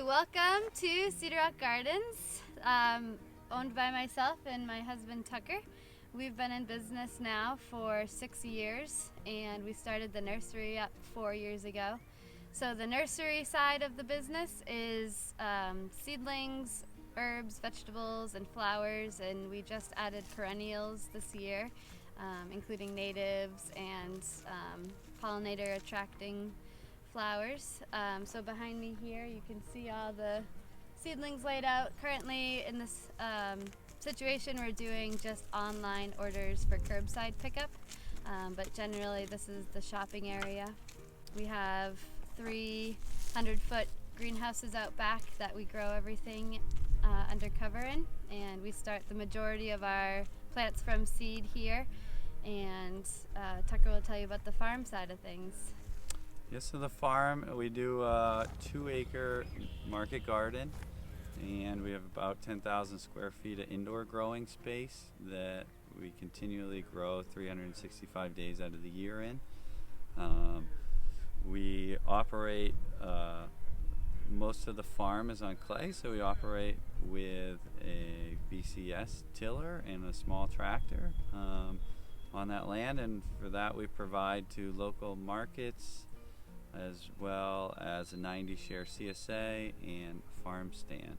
Hi, welcome to Cedar Rock Gardens, owned by myself and my husband Tucker. We've been in business now for 6 years, and we started the nursery up 4 years ago. So the nursery side of the business is seedlings, herbs, vegetables, and flowers, and we just added perennials this year, including natives and pollinator attracting flowers. So behind me here you can see all the seedlings laid out. Currently in this situation we're doing just online orders for curbside pickup, but generally this is the shopping area. We have 300-foot greenhouses out back that we grow everything under cover in, and we start the majority of our plants from seed here, and Tucker will tell you about the farm side of things. Yes, so the farm, we do a 2-acre market garden, and we have about 10,000 square feet of indoor growing space that we continually grow 365 days out of the year in. We operate, most of the farm is on clay, so we operate with a BCS tiller and a small tractor on that land, and for that we provide to local markets as well as a 90-share CSA and farm stand.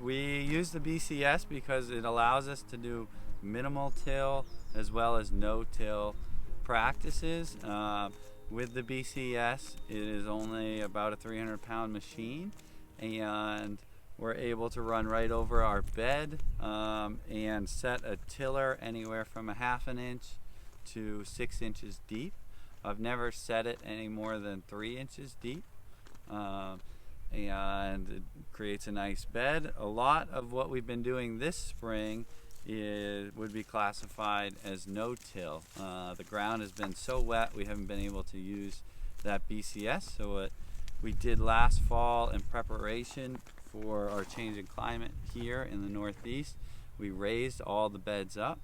We use the BCS because it allows us to do minimal till as well as no-till practices. With the BCS, it is only about a 300-pound machine, and we're able to run right over our bed and set a tiller anywhere from a ½ an inch to 6 inches deep. I've never set it any more than 3 inches deep, and it creates a nice bed. A lot of what we've been doing this spring would be classified as no-till. The ground has been so wet we haven't been able to use that BCS, so what we did last fall in preparation for our change in climate here in the Northeast, we raised all the beds up,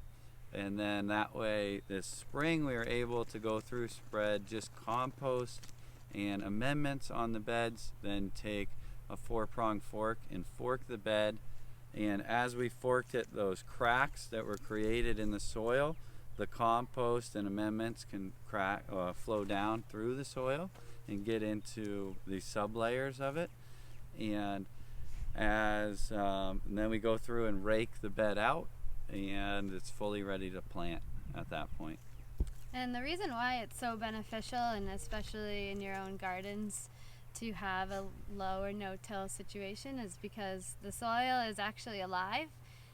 and then that way this spring we were able to go through, spread just compost and amendments on the beds, then take a 4-pronged fork and fork the bed. And as we forked it, those cracks that were created in the soil, the compost and amendments can flow down through the soil and get into the sublayers of it. And then we go through and rake the bed out, and it's fully ready to plant at that point. And the reason why it's so beneficial, and especially in your own gardens, to have a low or no-till situation is because the soil is actually alive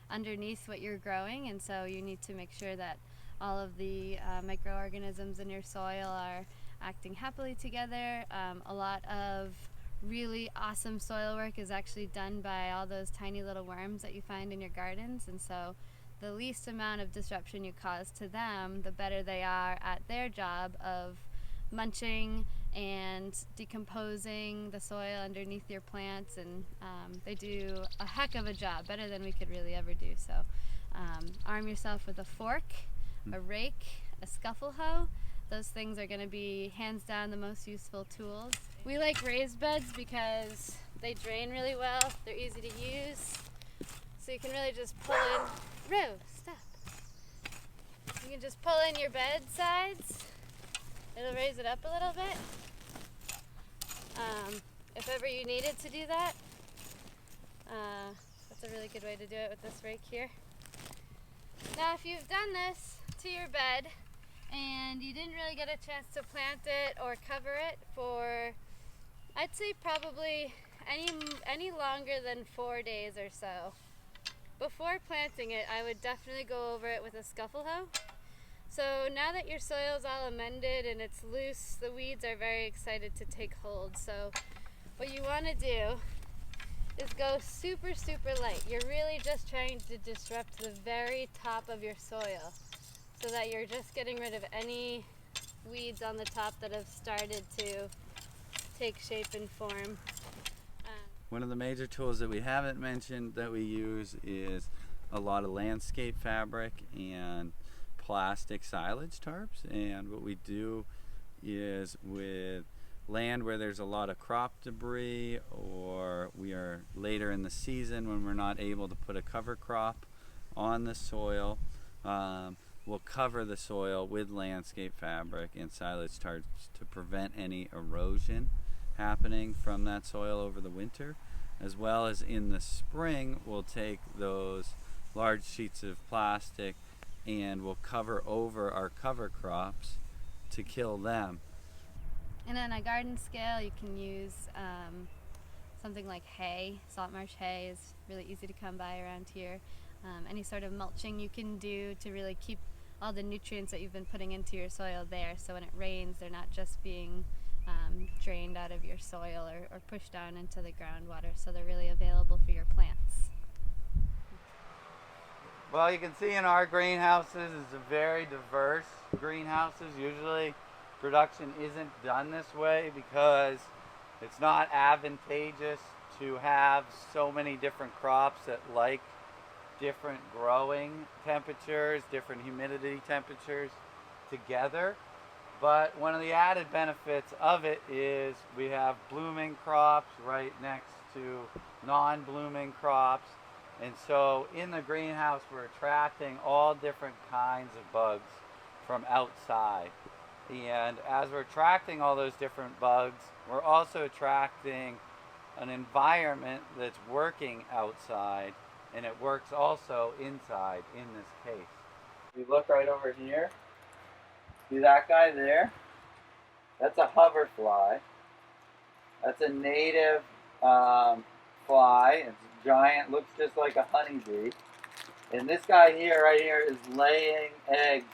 underneath what you're growing, and so you need to make sure that all of the microorganisms in your soil are acting happily together. A lot of really awesome soil work is actually done by all those tiny little worms that you find in your gardens, and so the least amount of disruption you cause to them, the better they are at their job of munching and decomposing the soil underneath your plants, and they do a heck of a job, better than we could really ever do. So arm yourself with a fork, a rake, a scuffle hoe. Those things are going to be hands down the most useful tools. We like raised beds because they drain really well, they're easy to use, so you can really just pull in, stop. You can just pull in your bed sides. It'll raise it up a little bit, if ever you needed to do that. That's a really good way to do it with this rake here. Now if you've done this to your bed and you didn't really get a chance to plant it or cover it for, I'd say probably any longer than 4 days or so, before planting it I would definitely go over it with a scuffle hoe. So now that your soil's all amended and it's loose, the weeds are very excited to take hold. So what you want to do is go super, super light. You're really just trying to disrupt the very top of your soil so that you're just getting rid of any weeds on the top that have started to take shape and form. One of the major tools that we haven't mentioned that we use is a lot of landscape fabric and plastic silage tarps. And what we do is with land where there's a lot of crop debris, or we are later in the season when we're not able to put a cover crop on the soil, we'll cover the soil with landscape fabric and silage tarps to prevent any erosion happening from that soil over the winter. As well as in the spring, we'll take those large sheets of plastic and we'll cover over our cover crops to kill them. And on a garden scale, you can use something like hay. Salt marsh hay is really easy to come by around here. Any sort of mulching you can do to really keep all the nutrients that you've been putting into your soil there, so when it rains, they're not just being drained out of your soil or pushed down into the groundwater, so they're really available for your plants. Well, you can see in our greenhouses, it's a very diverse greenhouses. Usually production isn't done this way because it's not advantageous to have so many different crops that like different growing temperatures, different humidity temperatures together. But one of the added benefits of it is we have blooming crops right next to non-blooming crops. And so in the greenhouse, we're attracting all different kinds of bugs from outside. And as we're attracting all those different bugs, we're also attracting an environment that's working outside, and it works also inside in this case. If you look right over here, see that guy there? That's a hoverfly. That's a native fly. It's giant, looks just like a honeybee. And this guy here, right here, is laying eggs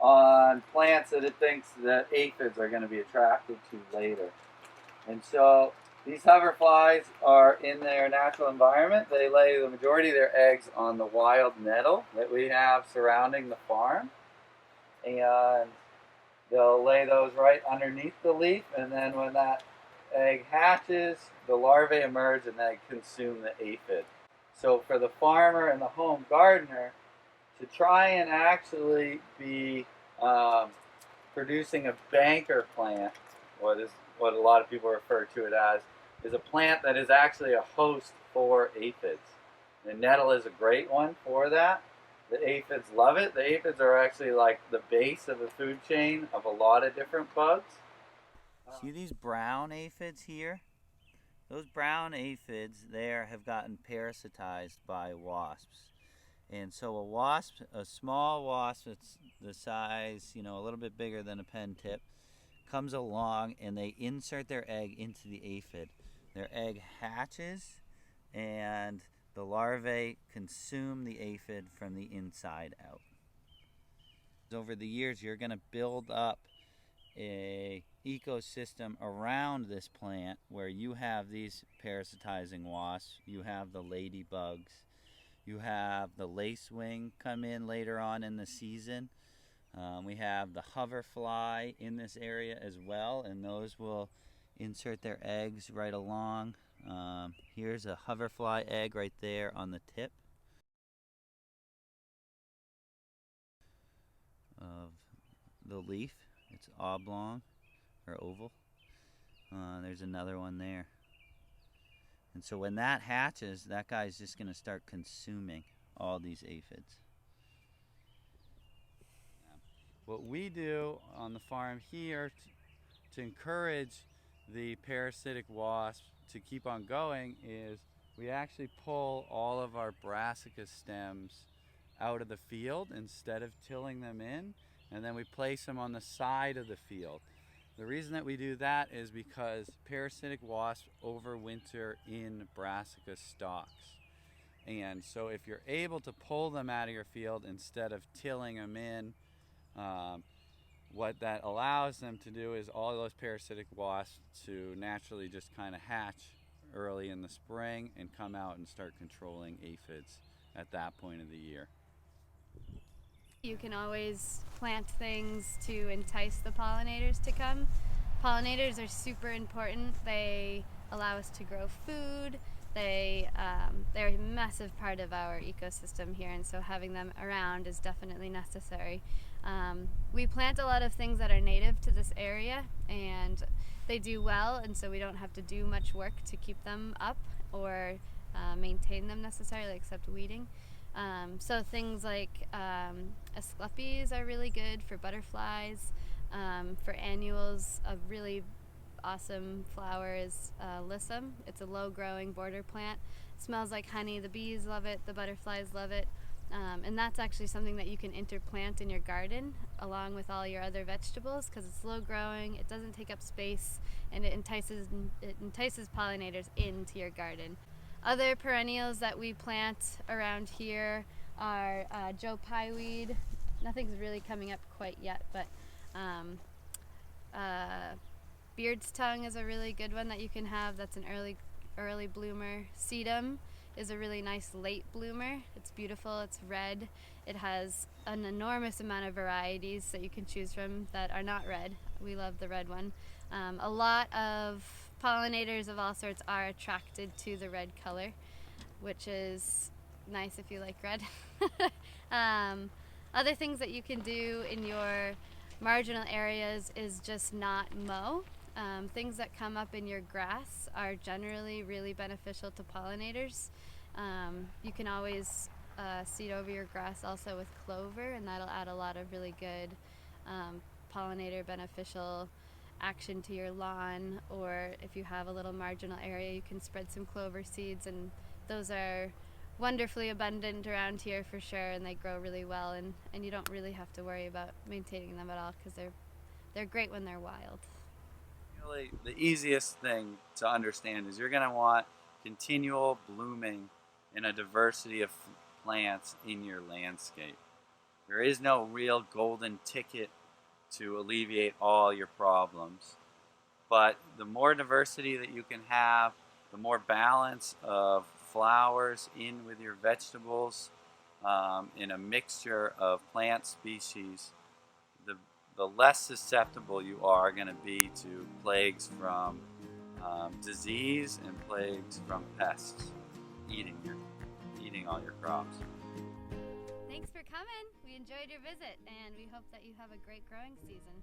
on plants that it thinks that aphids are going to be attracted to later. And so these hoverflies are in their natural environment. They lay the majority of their eggs on the wild nettle that we have surrounding the farm. And they'll lay those right underneath the leaf, and then when that egg hatches, the larvae emerge and they consume the aphid. So for the farmer and the home gardener to try and actually be producing a banker plant, what a lot of people refer to it as, is a plant that is actually a host for aphids. The nettle is a great one for that. The aphids love it. The aphids are actually like the base of the food chain of a lot of different bugs. See these brown aphids here? Those brown aphids there have gotten parasitized by wasps. And so a small wasp that's the size, a little bit bigger than a pen tip, comes along and they insert their egg into the aphid. Their egg hatches and the larvae consume the aphid from the inside out. Over the years, you're going to build up an ecosystem around this plant where you have these parasitizing wasps, you have the ladybugs, you have the lacewing come in later on in the season. We have the hoverfly in this area as well, and those will insert their eggs right along. Here's a hoverfly egg right there on the tip of the leaf. It's oblong or oval. There's another one there. And so when that hatches, that guy's just going to start consuming all these aphids. What we do on the farm here to encourage the parasitic wasps to keep on going is we actually pull all of our brassica stems out of the field instead of tilling them in, and then we place them on the side of the field. The reason that we do that is because parasitic wasps overwinter in brassica stalks. And so if you're able to pull them out of your field instead of tilling them in, what that allows them to do is all those parasitic wasps to naturally just kind of hatch early in the spring and come out and start controlling aphids at that point of the year. You can always plant things to entice the pollinators to come. Pollinators are super important. They allow us to grow food. They're a massive part of our ecosystem here, and so having them around is definitely necessary. We plant a lot of things that are native to this area, and they do well, and so we don't have to do much work to keep them up or maintain them necessarily, except weeding. So things like asclepias are really good for butterflies. For annuals, a really awesome flower is lissum. It's a low-growing border plant. It smells like honey. The bees love it. The butterflies love it. And that's actually something that you can interplant in your garden along with all your other vegetables because it's low-growing, it doesn't take up space, and it entices pollinators into your garden. Other perennials that we plant around here are Joe Pye weed. Nothing's really coming up quite yet, but beard's tongue is a really good one that you can have. That's an early bloomer. Sedum is a really nice late bloomer. It's beautiful, it's red. It has an enormous amount of varieties that you can choose from that are not red. We love the red one. A lot of pollinators of all sorts are attracted to the red color, which is nice if you like red. Other things that you can do in your marginal areas is just not mow. Things that come up in your grass are generally really beneficial to pollinators. You can always seed over your grass also with clover, and that'll add a lot of really good pollinator beneficial action to your lawn. Or if you have a little marginal area, you can spread some clover seeds, and those are wonderfully abundant around here for sure, and they grow really well, and you don't really have to worry about maintaining them at all because they're great when they're wild. Really, the easiest thing to understand is you're going to want continual blooming in a diversity of plants in your landscape. There is no real golden ticket to alleviate all your problems, but the more diversity that you can have, the more balance of flowers in with your vegetables, in a mixture of plant species, the less susceptible you are going to be to plagues from disease and plagues from pests eating all your crops. Thanks for coming. We enjoyed your visit, and we hope that you have a great growing season.